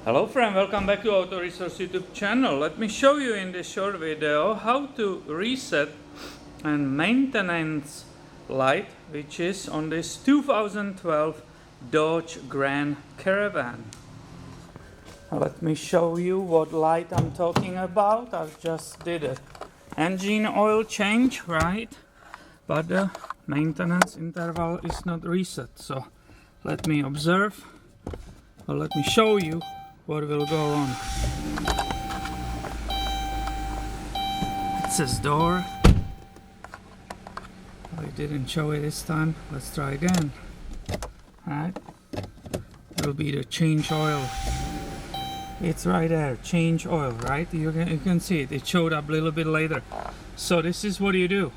Hello friend, welcome back to Auto Resource YouTube channel. Let me show you in this short video how to reset and maintenance light which is on this 2012 Dodge Grand Caravan. Let me show you what light I'm talking about. I just did an engine oil change, right? But the maintenance interval is not reset. So let me observe, or let me show you what will go on. It says door. I didn't show it this time. Let's try again. Alright. It will be the change oil. It's right there, change oil, right? You can see it. It showed up a little bit later. So this is what you do.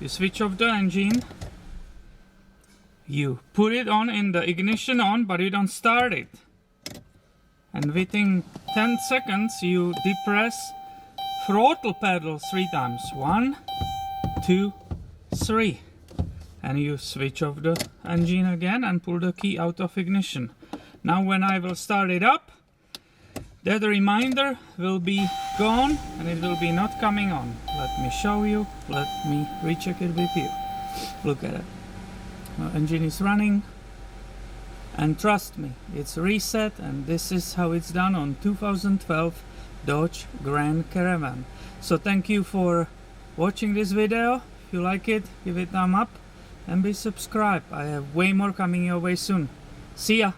You switch off the engine. You put it on in the ignition on, but you don't start it. And within 10 seconds you depress throttle pedal 3 times. 1, 2, 3. And you switch off the engine again and pull the key out of ignition. Now when I will start it up, that reminder will be gone and it will be not coming on. Let me show you. Let me recheck it with you. Look at it. The engine is running. And trust me, it's reset, and this is how it's done on 2012 Dodge Grand Caravan. So thank you for watching this video. If you like it, give it a thumb up and be subscribed. I have way more coming your way soon. See ya!